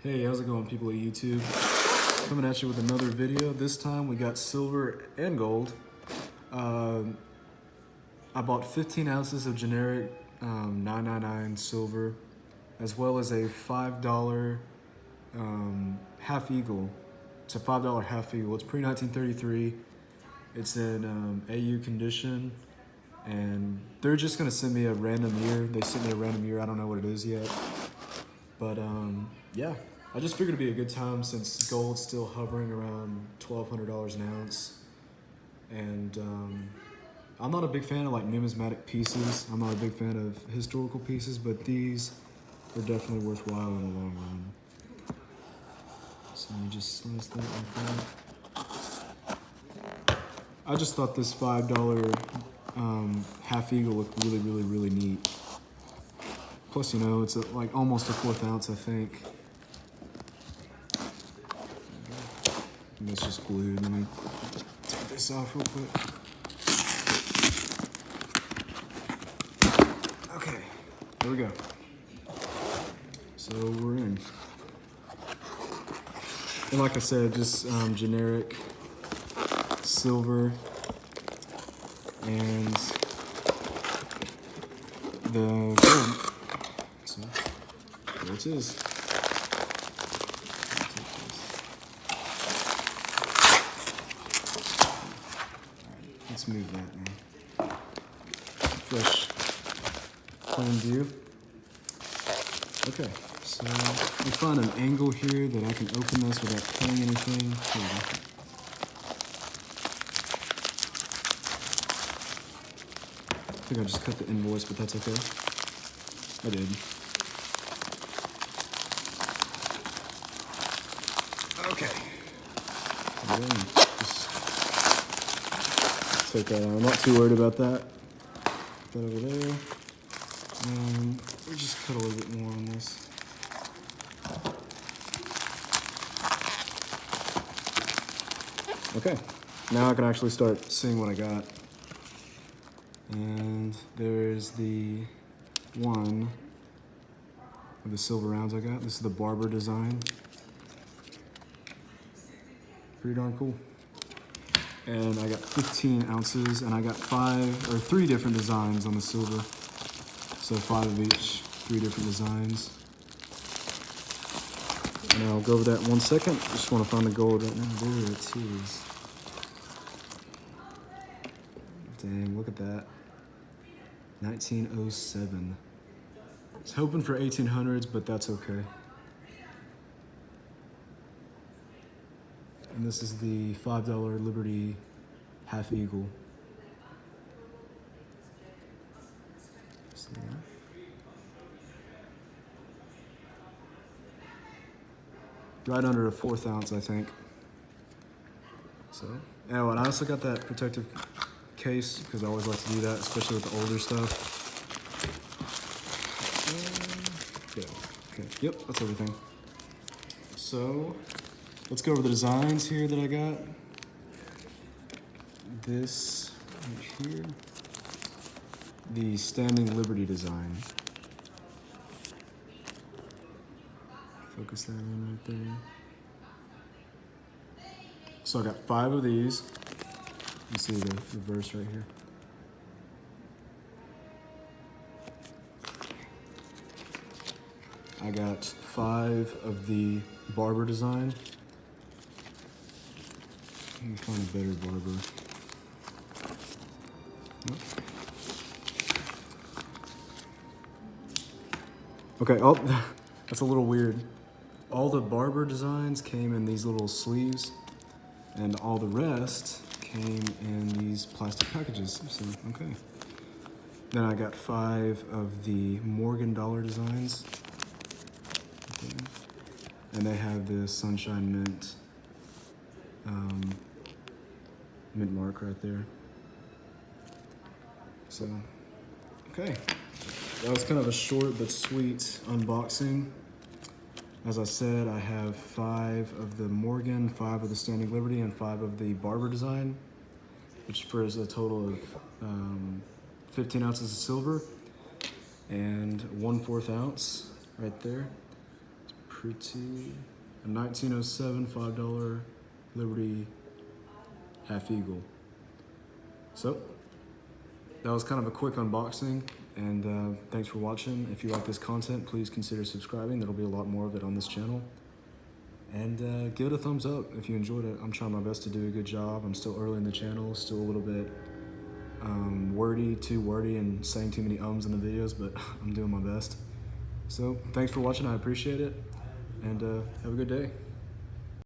Hey, how's it going, people of YouTube? Coming at you with another video. This time we got silver and gold. I bought 15 ounces of generic 999 silver, as well as a $5 half eagle. It's a $5 half eagle. It's pre-1933. It's in AU condition, and they're just gonna send me a random year. They sent me a random year. I don't know what it is yet, but yeah. I just figured it'd be a good time since gold's still hovering around $1,200 an ounce. And I'm not a big fan of like numismatic pieces. I'm not a big fan of historical pieces, but these are definitely worthwhile in the long run. So you just slice that like that. I just thought this $5 half eagle looked really neat. Plus, you know, it's like almost a 1/4 ounce, I think. And that's just glued. Let me take this off real quick. Okay, there we go. So we're in. And like I said, just generic silver and the gold. So there it is. Let's move that now. Fresh, plain view. Okay, so we find an angle here that I can open this without paying anything. Here we go. I think I just cut the invoice, but that's okay. I did. Okay. Take that out. I'm not too worried about that. Put that over there. And we'll just cut a little bit more on this. Okay. Now I can actually start seeing what I got. And there's the one of the silver rounds I got. This is the barber design. Pretty darn cool. And I got 15 ounces, and I got 3 different designs on the silver. So 5 of each, 3 different designs. And I'll go over that in 1 second. Just want to find the gold right now. There it is. Dang, look at that. 1907. I was hoping for 1800s, but that's okay. And this is the $5 Liberty half eagle. See that? Right under a 1/4 ounce, I think. So, oh, and I also got that protective case because I always like to do that, especially with the older stuff. Okay. Yep, that's everything. So, let's go over the designs here that I got. This right here, the Standing Liberty design. Focus that in right there. So I got 5 of these. You see the reverse right here. I got 5 of the barber design. Let me find a better barber. Nope. Okay, oh, that's a little weird. All the barber designs came in these little sleeves, and all the rest came in these plastic packages. So, okay. Then I got 5 of the Morgan dollar designs. Okay. And they have the Sunshine Mint mint mark right there. So, okay. That was kind of a short but sweet unboxing. As I said, I have 5 of the Morgan, 5 of the Standing Liberty, and 5 of the barber design, which for a total of 15 ounces of silver and 1/4 ounce right there. It's pretty. A 1907 $5 Liberty Half Eagle. So that was kind of a quick unboxing, and thanks for watching. If you like this content, please consider subscribing. There'll be a lot more of it on this channel. And give it a thumbs up if you enjoyed it. I'm trying my best to do a good job. I'm still early in the channel, still a little bit too wordy and saying too many ums in the videos, but I'm doing my best. So thanks for watching, I appreciate it, and have a good day.